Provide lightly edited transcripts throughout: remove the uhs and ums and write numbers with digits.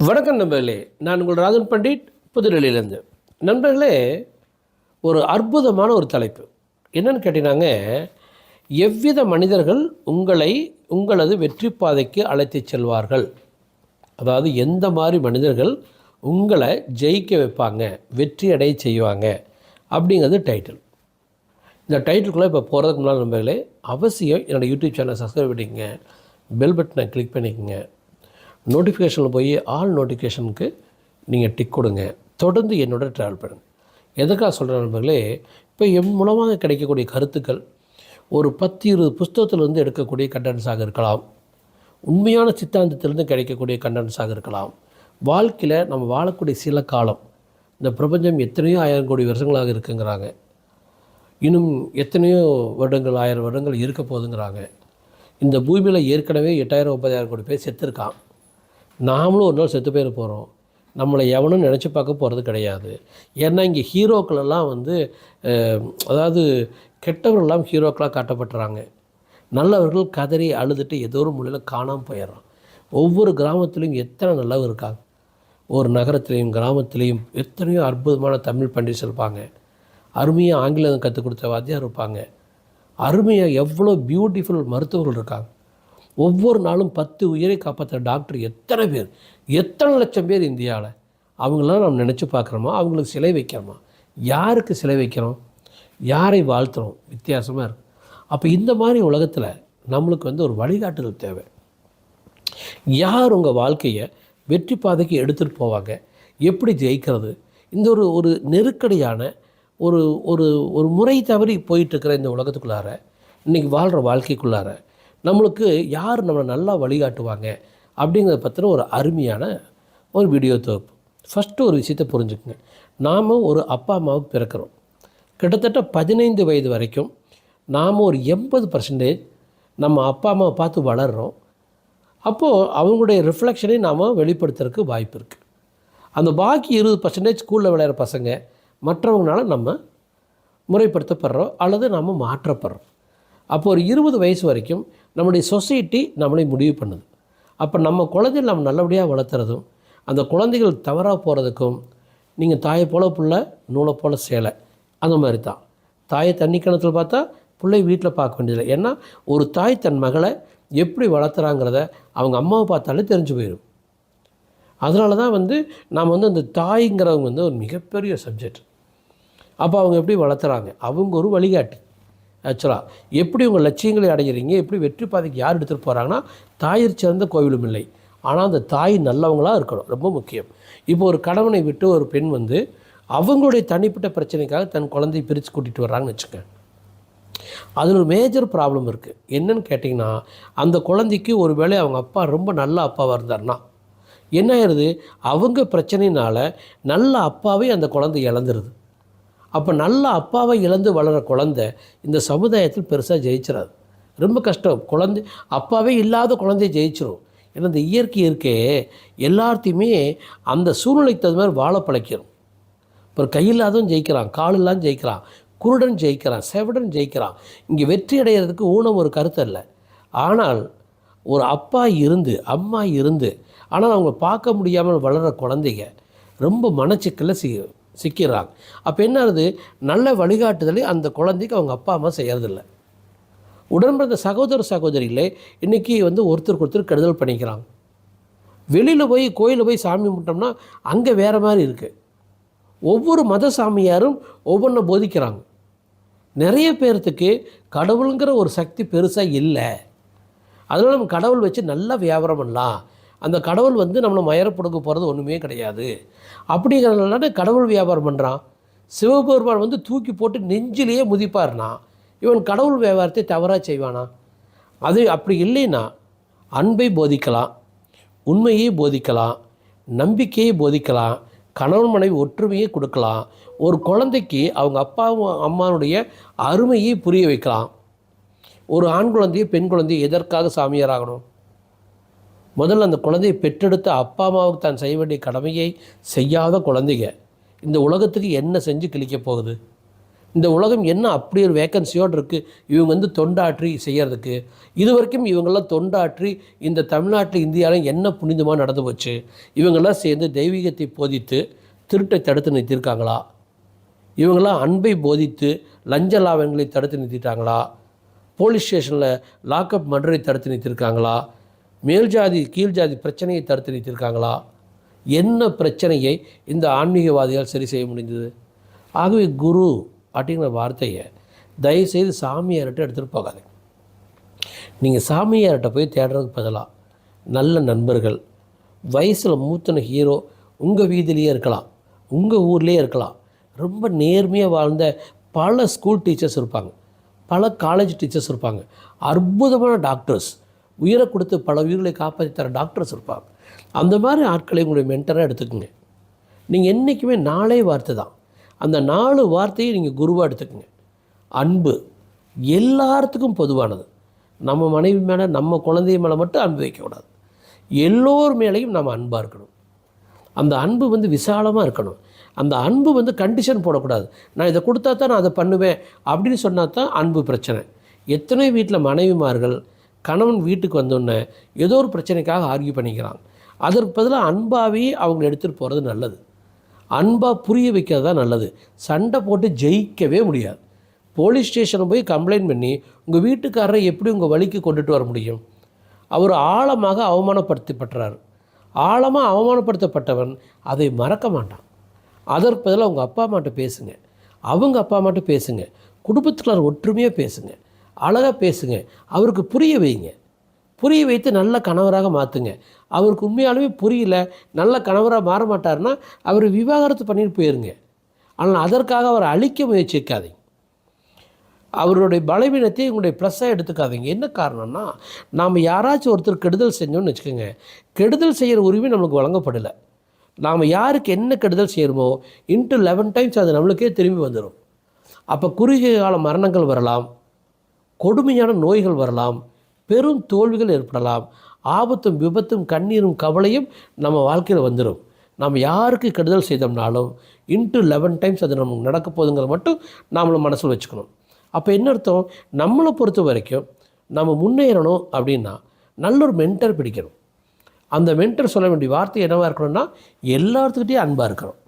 வணக்கம் நண்பர்களே, நான் உங்கள் ராஜன் பண்டிட், புதுடெல்லியிலேருந்து. நண்பர்களே, ஒரு அற்புதமான ஒரு தலைப்பு என்னன்னு கேட்டீங்கன்னாங்க, எவ்வித மனிதர்கள் உங்களது வெற்றி பாதைக்கு அழைத்து செல்வார்கள். அதாவது எந்த மாதிரி மனிதர்கள் உங்களை ஜெயிக்க வைப்பாங்க, வெற்றி அடைய செய்வாங்க அப்படிங்கிறது டைட்டில். இந்த டைட்டிலுக்குள்ளே இப்போ போகிறதுக்கு முன்னால் நண்பர்களே, அவசியம் என்னோடய யூடியூப் சேனலை சப்ஸ்கிரைப் பண்ணிக்கங்க, பெல் பட்டனை கிளிக் பண்ணிக்கோங்க, நோட்டிஃபிகேஷனில் போய் ஆல் நோட்டிஃபிகேஷனுக்கு நீங்கள் டிக் கொடுங்க. தொடர்ந்து என்னோட ட்ராவல் பண்ணுங்கள். எதற்காக சொல்கிறேன் நண்பர்களே, இப்போ என் மூலமாக கிடைக்கக்கூடிய கருத்துக்கள் ஒரு 10-20 புஸ்தகத்திலிருந்து எடுக்கக்கூடிய கண்டென்ட்ஸாக இருக்கலாம், உண்மையான சித்தாந்தத்திலிருந்து கிடைக்கக்கூடிய கண்டென்ட்ஸாக இருக்கலாம், வாழ்க்கையில் நம்ம வாழக்கூடிய சில காலம், இந்த பிரபஞ்சம் எத்தனையோ 1000 கோடி வருஷங்களாக இருக்குங்கிறாங்க, இன்னும் எத்தனையோ வருடங்கள் 1000 வருடங்கள் இருக்க போகுதுங்கிறாங்க. இந்த பூமியில் ஏற்கனவே 8000-9000 கோடி பேர் செத்துருக்கான். நாமளும் ஒரு நாள் செத்து போயிட போகிறோம். நம்மளை எவனும் நினச்சி பார்க்க போகிறது கிடையாது. ஏன்னா இங்கே ஹீரோக்களெல்லாம் அதாவது கெட்டவர்களெல்லாம் ஹீரோக்களாக காட்டப்பட்டுறாங்க. நல்லவர்கள் கதறி அழுதுட்டு ஏதோ ஒரு மூலையில் காணாமல் போயிடுறான். ஒவ்வொரு கிராமத்துலேயும் எத்தனை நல்லவர் இருக்காங்க. ஒரு நகரத்துலேயும் கிராமத்துலேயும் எத்தனையோ அற்புதமான தமிழ் பண்டிட்ஸ் இருப்பாங்க. அருமையாக ஆங்கிலம் கற்றுக் கொடுத்த வாத்தியார் இருப்பாங்க. அருமையாக எவ்வளோ பியூட்டிஃபுல் மருத்துவர்கள் இருக்காங்க. ஒவ்வொரு நாளும் 10 உயிரை காப்பாற்றுற டாக்டர் எத்தனை பேர், எத்தனை லட்சம் பேர் இந்தியாவில். அவங்களாம் நம்ம நினச்சி பார்க்குறோமா? அவங்களுக்கு சிலை வைக்கிறோமா? யாருக்கு சிலை வைக்கிறோம்? யாரை வாழ்த்துறோம்? வித்தியாசமாக இருக்குது. அப்போ இந்த மாதிரி உலகத்தில் நம்மளுக்கு ஒரு வழிகாட்டுதல் தேவை. யார் உங்கள் வாழ்க்கையை வெற்றி பாதைக்கு எடுத்துகிட்டு போவாங்க, எப்படி ஜெயிக்கிறது? இந்த ஒரு நெருக்கடியான ஒரு ஒரு ஒரு முறை தவறி போயிட்டுருக்கிற இந்த உலகத்துக்குள்ளார, இன்றைக்கி வாழ்கிற வாழ்க்கைக்குள்ளார நம்மளுக்கு யார் நம்மளை நல்லா வழிகாட்டுவாங்க அப்படிங்கிறத பற்றின ஒரு அருமையான ஒரு வீடியோ தொகுப்பு. ஃபஸ்ட்டு ஒரு விஷயத்தை புரிஞ்சுக்குங்க. நாம் ஒரு அப்பா அம்மாவுக்கு பிறக்கிறோம். கிட்டத்தட்ட 15 வயது வரைக்கும் நாம் ஒரு 80% நம்ம அப்பா அம்மாவை பார்த்து வளர்கிறோம். அப்போது அவங்களுடைய ரிஃப்ளெக்ஷனை நாம் வெளிப்படுத்துறதுக்கு வாய்ப்பு இருக்குது. அந்த பாக்கி 20% ஸ்கூலில் விளையாடுற பசங்க மற்றவங்களால நம்ம முறைப்படுத்தப்படுறோம் அல்லது நாம் மாற்றப்படுறோம். அப்போ ஒரு 20 வயசு வரைக்கும் நம்முடைய சொசைட்டி நம்மளை முடிவு பண்ணுது. அப்போ நம்ம குழந்தைகள் நம்ம நல்லபடியாக வளர்த்துறதும், அந்த குழந்தைகள் தவறாக போகிறதுக்கும், நீங்கள் தாயை போல புள்ள, நூலை போல் சேலை, அந்த மாதிரி தான். தாயை தண்ணி கிணத்துல பார்த்தா பிள்ளை வீட்டில் பார்க்க வேண்டியதில்லை. ஏன்னா ஒரு தாய் தன் மகளை எப்படி வளர்த்துறாங்கிறத அவங்க அம்மாவை பார்த்தாலே தெரிஞ்சு போயிடும். அதனால தான் நாம் அந்த தாய்ங்கிறவங்க ஒரு மிகப்பெரிய சப்ஜெக்ட். அப்போ அவங்க எப்படி வளர்த்துறாங்க, அவங்க ஒரு வழிகாட்டி. ஆக்சுவலாக எப்படி உங்கள் லட்சியங்களை அடைகிறீங்க, எப்படி வெற்றி பாதைக்கு யார் எடுத்துகிட்டு போகிறாங்கன்னா, தாயிற் சிறந்த கோவிலும் இல்லை. ஆனால் அந்த தாய் நல்லவங்களாக இருக்கணும், ரொம்ப முக்கியம். இப்போ ஒரு கணவனை விட்டு ஒரு பெண் அவங்களுடைய தனிப்பட்ட பிரச்சனைக்காக தன் குழந்தையை பிரித்து கூட்டிகிட்டு வர்றாங்கன்னு வச்சுக்கோங்க. அதில் ஒரு மேஜர் ப்ராப்ளம் இருக்குது. என்னன்னு கேட்டிங்கன்னா, அந்த குழந்தைக்கு ஒரு வேளை அவங்க அப்பா ரொம்ப நல்ல அப்பாவாக இருந்தார்னா என்ன ஆயிடுது, அவங்க பிரச்சனையினால் நல்ல அப்பாவே அந்த குழந்தை இழந்துருது. அப்போ நல்ல அப்பாவை இழந்து வளர குழந்தை இந்த சமுதாயத்தில் பெருசாக ஜெயிச்சிடாது. ரொம்ப கஷ்டம். அப்பாவே இல்லாத குழந்தைய ஜெயிச்சிடும். ஏன்னா இந்த இயற்கை இருக்கே எல்லாத்தையுமே அந்த சூழ்நிலைக்கு தகுந்த மாதிரி வாழ பழக்கிறோம். இப்போ கையில்லாதவன் ஜெயிக்கிறான், கால் இல்லாமல் ஜெயிக்கிறான், குருடன் ஜெயிக்கிறான், செவடன் ஜெயிக்கிறான். இங்கே வெற்றி அடைகிறதுக்கு ஊனம் ஒரு கருத்து இல்லை. ஆனால் ஒரு அப்பா இருந்து அம்மா இருந்து ஆனால் அவங்க பார்க்க முடியாமல் வளர்கிற குழந்தைங்க ரொம்ப மனச்சிக்கலில் சிக்கிறாங்க. அப்போ என்ன ஆகுது, நல்ல வழிகாட்டுதலே அந்த குழந்தைக்கு அவங்க அப்பா அம்மா செய்கிறதில்ல. உடன்பிறந்த சகோதர சகோதரிகளே இன்றைக்கி ஒருத்தருக்கு ஒருத்தர் கெடுதல் பண்ணிக்கிறாங்க. வெளியில் போய் கோயிலில் போய் சாமி கும்பிட்டோம்னா அங்கே வேறு மாதிரி இருக்குது. ஒவ்வொரு மத சாமியாரும் ஒவ்வொன்றை போதிக்கிறாங்க. நிறைய பேர்த்துக்கு கடவுளுங்கிற ஒரு சக்தி பெருசாக இல்லை. அதனால் நம்ம கடவுள் வச்சு நல்லா வியாபாரம் பண்ணலாம், அந்த கடவுள் நம்மளை மயரப்படுக்க போகிறது ஒன்றுமே கிடையாது அப்படிங்கிறதுனால கடவுள் வியாபாரம் பண்ணுறான். சிவபெருமான் தூக்கி போட்டு நெஞ்சிலேயே முதிப்பார்னா இவன் கடவுள் வியாபாரத்தை தவறாக செய்வானா? அது அப்படி இல்லைன்னா அன்பை போதிக்கலாம், உண்மையை போதிக்கலாம், நம்பிக்கையை போதிக்கலாம், கணவன் மனைவி ஒற்றுமையை கொடுக்கலாம், ஒரு குழந்தைக்கு அவங்க அப்பாவும் அம்மாவுடைய அருமையை புரிய வைக்கலாம். ஒரு ஆண் குழந்தையை பெண் குழந்தையை எதற்காக சாமியாராகணும்? முதல்ல அந்த குழந்தையை பெற்றெடுத்த அப்பா அம்மாவுக்கு தான் செய்ய வேண்டிய கடமையை செய்யாத குழந்தைங்க இந்த உலகத்துக்கு என்ன செஞ்சு கிழிக்க போகுது? இந்த உலகம் என்ன அப்படி ஒரு வேக்கன்சியோடு இருக்குது இவங்க வந்து தொண்டாற்றி செய்கிறதுக்கு. இது வரைக்கும் இவங்கெல்லாம் தொண்டாற்றி இந்த தமிழ்நாட்டில் இந்தியாவில் என்ன புனிதமாக நடந்து போச்சு? இவங்கெல்லாம் சேர்ந்து தெய்வீகத்தை போதித்து திருட்டை தடுத்து நிறுத்தியிருக்காங்களா? இவங்கெல்லாம் அன்பை போதித்து லஞ்ச லாபங்களை தடுத்து நிறுத்திட்டாங்களா? போலீஸ் ஸ்டேஷனில் லாக்அப் மர்டரை தடுத்து நிறுத்தியிருக்காங்களா? மேல் ஜாதி கீழ் ஜாதி பிரச்சனையை தடுத்து நிறுத்தியிருக்காங்களா? என்ன பிரச்சனையை இந்த ஆன்மீகவாதிகள் சரி செய்ய முடிந்தது? ஆகவே குரு அப்படிங்கிற வார்த்தையை தயவுசெய்து சாமியார்கிட்ட எடுத்துகிட்டு போகாது. நீங்கள் சாமியார்கிட்ட போய் தேடுறதுக்கு பதிலாக நல்ல நண்பர்கள், வயசில் மூத்தன ஹீரோ உங்கள் வீதியிலேயே இருக்கலாம், உங்கள் ஊர்லேயே இருக்கலாம், ரொம்ப நேர்மையாக வாழ்ந்த பல ஸ்கூல் டீச்சர்ஸ் இருப்பாங்க, பல காலேஜ் டீச்சர்ஸ் இருப்பாங்க, அற்புதமான டாக்டர்ஸ், உயிரை கொடுத்து பல உயிர்களை காப்பாற்றி தர டாக்டர்ஸ் இருப்பாங்க. அந்த மாதிரி ஆட்களை உங்களுடைய மென்டராக எடுத்துக்கோங்க. நீங்கள் என்றைக்குமே 4 வார்த்தை தான், அந்த 4 வார்த்தையை நீங்கள் குருவாக எடுத்துக்கோங்க. அன்பு எல்லாத்துக்கும் பொதுவானது. நம்ம மனைவி மேலே, நம்ம குழந்தை மேலே மட்டும் அன்பு வைக்கக்கூடாது. எல்லோர் மேலேயும் நம்ம அன்பாக இருக்கணும். அந்த அன்பு வந்து விசாலமாக இருக்கணும். அந்த அன்பு வந்து கண்டிஷன் போடக்கூடாது. நான் இதை கொடுத்தா தான் நான் அதை பண்ணுவேன் அப்படின்னு சொன்னால் தான் அன்பு பிரச்சனை. எத்தனை வீட்டில் மனைவிமார்கள் கணவன் வீட்டுக்கு வந்தோடனே ஏதோ ஒரு பிரச்சனைக்காக ஆர்கியூ பண்ணிக்கிறாங்க. அதற்கு பதிலாக அன்பாகவே அவங்க எடுத்துகிட்டு போகிறது நல்லது. அன்பாக புரிய வைக்கிறது தான் நல்லது. சண்டை போட்டு ஜெயிக்கவே முடியாது. போலீஸ் ஸ்டேஷனை போய் கம்ப்ளைண்ட் பண்ணி உங்கள் வீட்டுக்காரரை எப்படி உங்கள் வழிக்கு கொண்டுட்டு வர முடியும்? அவர் ஆழமாக அவமானப்படுத்தப்பட்டார். ஆழமாக அவமானப்படுத்தப்பட்டவன் அதை மறக்க மாட்டான். அதற்கு பதிலாக உங்கள் அப்பா அம்மாட்ட பேசுங்க, அவங்க அப்பா அம்மாட்ட பேசுங்க, குடும்பத்தில் ஒற்றுமையாக பேசுங்க, அழகாக பேசுங்க, அவருக்கு புரிய வைங்க. புரிய வைத்து நல்ல கணவராக மாற்றுங்க. அவருக்கு உண்மையாலுமே புரியல, நல்ல கணவராக மாற மாட்டார்னா அவர் விவாகரத்து பண்ணிட்டு போயிருங்க. ஆனால் அதற்காக அவரை அழிக்க முயற்சிக்காதீங்க. அவருடைய பலவீனத்தை உங்களுடைய ப்ளஸ்ஸாக எடுத்துக்காதீங்க. என்ன காரணம்னா, நாம் யாராச்சும் ஒருத்தர் கெடுதல் செஞ்சோன்னு வச்சுக்கோங்க, கெடுதல் செய்கிற உரிமை நம்மளுக்கு வழங்கப்படலை. நாம் யாருக்கு என்ன கெடுதல் செய்கிறோமோ இன்ட்டு 11 டைம்ஸ் அது நம்மளுக்கே திரும்பி வந்துடும். அப்போ குறுகிய கால மரணங்கள் வரலாம், கொடுமையான நோய்கள் வரலாம், பெரும் தோல்விகள் ஏற்படலாம், ஆபத்தும் விபத்தும் கண்ணீரும் கவலையும் நம்ம வாழ்க்கையில் வந்துடும். நம்ம யாருக்கு கெடுதல் செய்தோம்னாலும் இன்ட்டு 11 டைம்ஸ் அது நமக்கு நடக்க போகுதுங்கிற மட்டும் நாமளும் மனசில் வச்சுக்கணும். அப்போ என்ன அர்த்தம்? நம்மளை பொறுத்த வரைக்கும் நம்ம முன்னேறணும் அப்படின்னா நல்ல ஒரு மென்டர் பிடிக்கணும். அந்த மென்டர் சொல்ல வேண்டிய வார்த்தை என்னவாக இருக்கணும்னா, எல்லாத்துக்கிட்டையும் அன்பாக இருக்கணும்,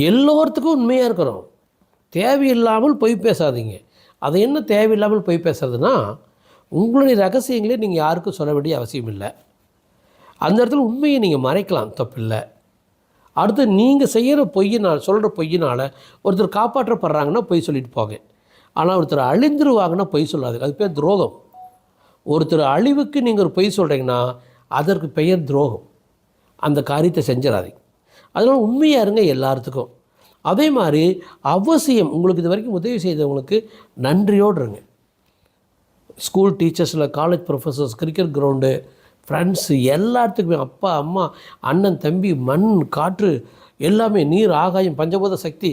எல்லோருத்துக்கும் உண்மையாக இருக்கணும், தேவையில்லாமல் பொய் பேசாதீங்க. அது என்ன தேவையில்லாமல் பொய் பேசுறதுன்னா, உங்களுடைய ரகசியங்களே நீங்கள் யாருக்கும் சொல்ல வேண்டிய அவசியம் இல்லை. அந்த இடத்துல உண்மையை நீங்கள் மறைக்கலாம், தப்பில்லை. அடுத்து நீங்கள் செய்கிற பொய்யினால், சொல்கிற பொய்யினால் ஒருத்தர் காப்பாற்றப்படுறாங்கன்னா பொய் சொல்லிட்டு போங்க. ஆனால் ஒருத்தர் அழிந்துருவாங்கன்னா பொய் சொல்லாது, அது பேர் துரோகம். ஒருத்தர் அழிவுக்கு நீங்கள் ஒரு பொய் சொல்கிறீங்கன்னா அதற்கு பெயர் துரோகம். அந்த காரியத்தை செஞ்சிடாதீங்க. அதனால் உண்மையாக இருங்க எல்லாத்துக்கும். அதே மாதிரி அவசியம் உங்களுக்கு இது வரைக்கும் உதவி செய்தவங்களுக்கு நன்றியோடு இருங்க. ஸ்கூல் டீச்சர்ஸில், college professors, cricket ground, friends, எல்லாத்துக்குமே அப்பா அம்மா அண்ணன் தம்பி மண் காற்று எல்லாமே, நீர் ஆகாயம் பஞ்சபூத சக்தி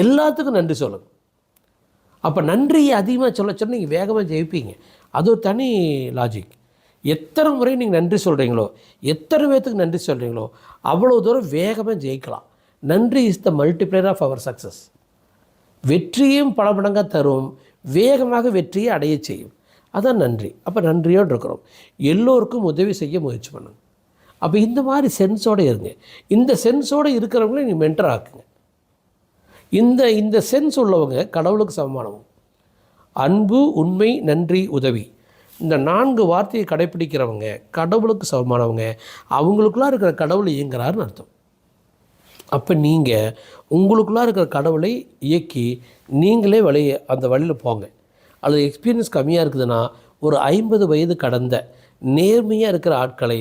எல்லாத்துக்கும் நன்றி சொல்லுங்கள். அப்போ நன்றியை அதிகமாக சொல்ல நீங்கள் வேகமாக ஜெயிப்பீங்க. அது ஒரு தனி லாஜிக். எத்தனை முறை நீங்கள் நன்றி சொல்கிறீங்களோ, எத்தனை பேர்த்துக்கு நன்றி சொல்கிறீங்களோ அவ்வளோ தூரம் வேகமாக ஜெயிக்கலாம். நன்றி is the multiplier of our success. வெற்றியும் பல மடங்காக தரும், வேகமாக வெற்றியை அடைய செய்யும். அதான் நன்றி. அப்போ நன்றியோடு இருக்கிறோம். எல்லோருக்கும் உதவி செய்ய முயற்சி பண்ணுங்க. அப்போ இந்த மாதிரி சென்ஸோடு இருங்க. இந்த சென்ஸோடு இருக்கிறவங்கள நீங்கள் மென்டர் ஆக்குங்க. இந்த சென்ஸ் உள்ளவங்க கடவுளுக்கு சமமானவங்க. அன்பு, உண்மை, நன்றி, உதவி, இந்த 4 வார்த்தையை கடைப்பிடிக்கிறவங்க கடவுளுக்கு சமமானவங்க. அவங்களுக்குள்ளே இருக்கிற கடவுளை இயங்குறாருன்னு அர்த்தம். அப்போ நீங்கள் உங்களுக்குள்ளே இருக்கிற கடவுளை இயக்கி நீங்களே அந்த வழியில் போங்க. அல்லது எக்ஸ்பீரியன்ஸ் கம்மியாக இருக்குதுன்னா ஒரு 50 வயது கடந்த நேர்மையாக இருக்கிற ஆட்களை,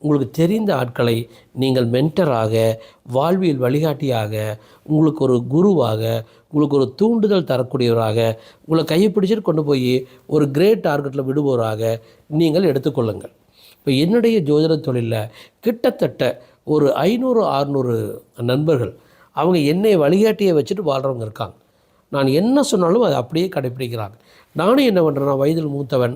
உங்களுக்கு தெரிந்த ஆட்களை நீங்கள் மென்டராக, வாழ்வியல் வழிகாட்டியாக, உங்களுக்கு ஒரு குருவாக, உங்களுக்கு ஒரு தூண்டுதல் தரக்கூடியவராக, உங்களை கையை பிடிச்சிட்டு கொண்டு போய் ஒரு கிரேட் டார்கெட்டில் விடுபவராக நீங்கள் எடுத்துக்கொள்ளுங்கள். இப்போ என்னுடைய ஜோதிட தொழிலில் கிட்டத்தட்ட ஒரு 500-600 நண்பர்கள் அவங்க என்னை வழிகாட்டியை வச்சுட்டு வாழ்கிறவங்க இருக்காங்க. நான் என்ன சொன்னாலும் அதை அப்படியே கடைப்பிடிக்கிறாங்க. நானும் என்ன பண்ணுறேன்னா, வயதில் மூத்தவன்,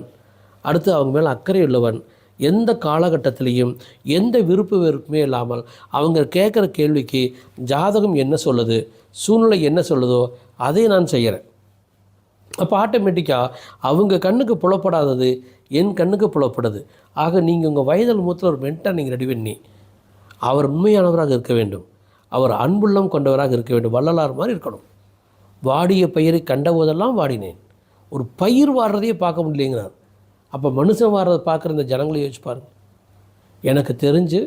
அடுத்து அவங்க மேலே அக்கறை உள்ளவன், எந்த காலகட்டத்திலையும் எந்த விருப்பு வெறுப்புமே இல்லாமல் அவங்க கேட்குற கேள்விக்கு ஜாதகம் என்ன சொல்லுது, சூழ்நிலை என்ன சொல்லுதோ அதை நான் செய்கிறேன். அப்போ ஆட்டோமேட்டிக்காக அவங்க கண்ணுக்கு புலப்படாதது என் கண்ணுக்கு புலப்படுது. ஆக நீங்கள் உங்கள் வயதில் மூத்த ஒரு மென்டர் நீங்கள் ரெடி பண்ணி அவர் உண்மையானவராக இருக்க வேண்டும், அவர் அன்புள்ளம் கொண்டவராக இருக்க வேண்டும், வள்ளலார் மாதிரி இருக்கணும். வாடிய பயிரை கண்டபோதெல்லாம் வாடினேன். ஒரு பயிர் வாடுறதையே பார்க்க முடியலைங்கிறார். அப்போ மனுஷன் வாடுறதை பார்க்குற இந்த ஜனங்களை யோசிச்சு பாருங்கள். எனக்கு தெரிஞ்சு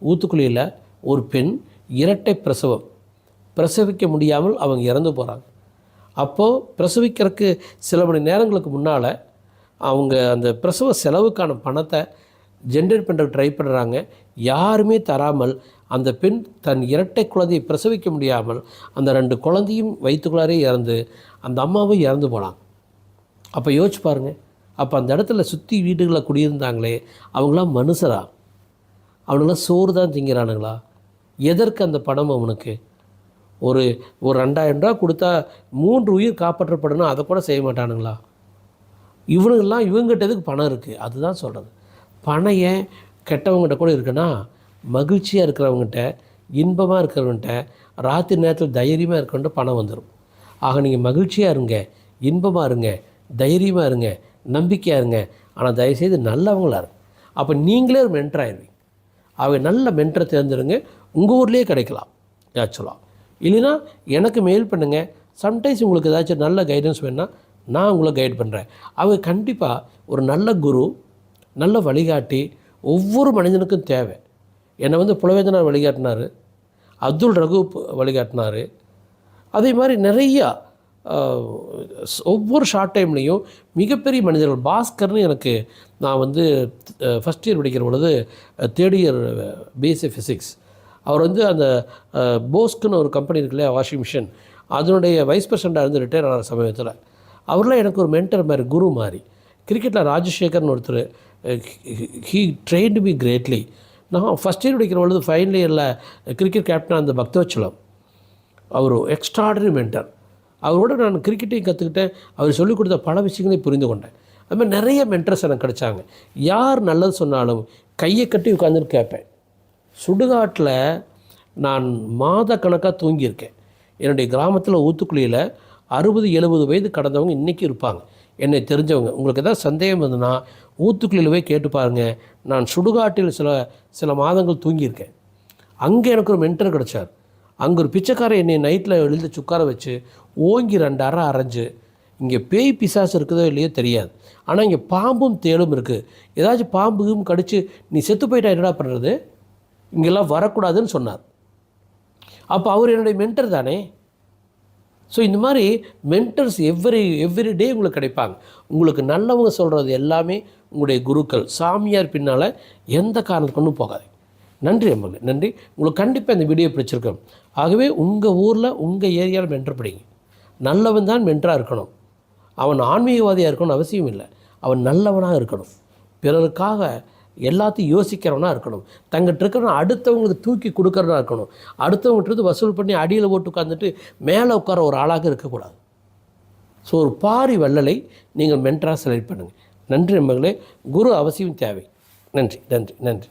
ஊத்துக்குளியில் ஒரு பெண் இரட்டை பிரசவிக்க முடியாமல் அவங்க இறந்து போகிறாங்க. அப்போது பிரசவிக்கிறதுக்கு சில மணி நேரங்களுக்கு முன்னால் அவங்க அந்த பிரசவ செலவுக்கான பணத்தை ஜென்ரேட் பண்ணுற ட்ரை பண்ணுறாங்க. யாருமே தராமல் அந்த பெண் தன் இரட்டை குழந்தையை பிரசவிக்க முடியாமல் அந்த 2 குழந்தையும் வயிற்றுக்குள்ளாரே இறந்து அந்த அம்மாவும் இறந்து போனாங்க. அப்போ யோசிச்சு பாருங்கள். அப்போ அந்த இடத்துல சுற்றி வீடுகளில் குடியிருந்தாங்களே அவங்களாம் மனுஷரா? அவனுங்களாம் சோறு தான் திங்கிறானுங்களா? எதற்கு அந்த பணம் அவனுக்கு? ஒரு 2000 ரூபா கொடுத்தா 3 உயிர் காப்பாற்றப்படணும், அதை கூட செய்ய மாட்டானுங்களா? இவனுங்கெல்லாம் இவங்ககிட்டதுக்கு பணம் இருக்குது. அதுதான் சொல்கிறது. பணம் ஏன் கெட்டவங்ககிட்ட கூட இருக்குன்னா, மகிழ்ச்சியாக இருக்கிறவங்ககிட்ட, இன்பமாக இருக்கிறவங்ககிட்ட, ராத்திரி நேரத்தில் தைரியமாக இருக்கிறவன்ட்ட பணம் வந்துடும். ஆக நீங்கள் மகிழ்ச்சியாக இருங்க, இன்பமாக இருங்க, தைரியமாக இருங்க, நம்பிக்கையாக இருங்க. ஆனால் தயவுசெய்து நல்லவங்களாக இருங்க. அப்போ நீங்களே ஒரு மென்டர் ஆயிடுவீங்க. அவங்க நல்ல மென்டரை தேர்ந்தெடுங்க. உங்கள் ஊர்லேயே கிடைக்கலாம் ஆக்சுவலாக. இல்லைன்னா எனக்கு மெயில் பண்ணுங்கள். சம்டைம்ஸ் உங்களுக்கு ஏதாச்சும் நல்ல கைடன்ஸ் வேணுன்னா நான் உங்களை கைட் பண்ணுறேன். அவங்க கண்டிப்பாக ஒரு நல்ல குரு, நல்ல வழிகாட்டி ஒவ்வொரு மனிதனுக்கும் தேவை. என்னை புலவேந்தனார் வழிகாட்டினார், அப்துல் ரகூப் வழிகாட்டினார். அதே மாதிரி நிறையா ஒவ்வொரு ஷார்ட் டைம்லேயும் மிகப்பெரிய மனிதர்கள். பாஸ்கர்னு எனக்கு நான் ஃபஸ்ட் இயர் படிக்கிற பொழுது 3rd இயர் பிஎஸ்சி ஃபிசிக்ஸ், அவர் அந்த போஸ்க்குன்னு ஒரு கம்பெனி இருக்குல்லையா, வாஷிங் மிஷின், அதனுடைய வைஸ் பிரசிடெண்ட்டாக இருந்து ரிட்டையர் ஆன சமயத்தில் அவர்லாம் எனக்கு ஒரு மென்டர் மாதிரி, குரு மாதிரி. கிரிக்கெட்டில் ராஜசேகர்னு ஒருத்தர், ஹீ ட்ரெயின்டு மீ கிரேட்லி. நான் ஃபஸ்ட் இயர் படிக்கிற பொழுது ஃபைனல் இயரில் கிரிக்கெட் கேப்டனாக அந்த பக்தவச்சலம், அவர் எக்ஸ்ட்ராடனரி மென்டர். அவரோட நான் கிரிக்கெட்டையும் கற்றுக்கிட்டேன். அவர் சொல்லிக் கொடுத்த பல விஷயங்களையும் புரிந்து கொண்டேன். அது மாதிரி நிறைய மென்டர்ஸ் எனக்கு கிடைச்சாங்க. யார் நல்லது சொன்னாலும் கையை கட்டி உட்காந்துன்னு கேட்பேன். சுடுகாட்டில் நான் மாத கணக்காக தூங்கியிருக்கேன். என்னுடைய கிராமத்தில் ஊத்துக்குளியில் 60-70 வயது கடந்தவங்க இன்றைக்கி இருப்பாங்க, என்னை தெரிஞ்சவங்க. உங்களுக்கு எதாவது சந்தேகம் இருந்ததுன்னா ஊத்துக்குளியில் போய் கேட்டு பாருங்கள். நான் சுடுகாட்டில் சில மாதங்கள் தூங்கியிருக்கேன். அங்கே எனக்கு ஒரு மென்டர் கிடச்சார். அங்கே ஒரு பிச்சைக்காரன் என்னை நைட்டில் எழுந்து சுக்கார வச்சு ஓங்கி 2 அறை அரைஞ்சு, இங்கே பேய் பிசாசு இருக்குதோ இல்லையோ தெரியாது, ஆனால் இங்கே பாம்பும் தேளும் இருக்குது, ஏதாச்சும் பாம்பும் கடிச்சு நீ செத்து போயிட்டா என்னடா பண்ணுறது, இங்கெல்லாம் வரக்கூடாதுன்னு சொன்னார். அப்போ அவர் என்னுடைய மென்டர் தானே. ஸோ இந்த மாதிரி மென்டர்ஸ் எவ்ரி டே உங்களுக்கு கிடைப்பாங்க. உங்களுக்கு நல்லவங்க சொல்கிறது எல்லாமே உங்களுடைய குருக்கள். சாமியார் பின்னால் எந்த காரணத்துக்கு போகாது. நன்றி அம்மங்க, நன்றி. உங்களுக்கு கண்டிப்பாக இந்த வீடியோ பிடிச்சிருக்கோம். ஆகவே உங்கள் ஊரில் உங்கள் ஏரியாவில் மென்டர் படிங்க. நல்லவன் தான் மென்டராக இருக்கணும். அவன் ஆன்மீகவாதியாக இருக்கணும்னு அவசியம் இல்லை. அவன் நல்லவனாக இருக்கணும். பிறருக்காக எல்லாத்தையும் யோசிக்கிறவனாக இருக்கணும். தங்கிட்ட இருக்கிறவன் அடுத்தவங்களுக்கு தூக்கி கொடுக்குறதா இருக்கணும். அடுத்தவங்ககிட்ட வசூல் பண்ணி அடியில் போட்டு உட்காந்துட்டு மேலே உட்கார ஒரு ஆளாக இருக்கக்கூடாது. ஸோ ஒரு பாரி வள்ளலை நீங்கள் மென்டராக செலக்ட் பண்ணுங்கள். நன்றி நண்பர்களே. குரு அவசியம் தேவை. நன்றி நன்றி நன்றி.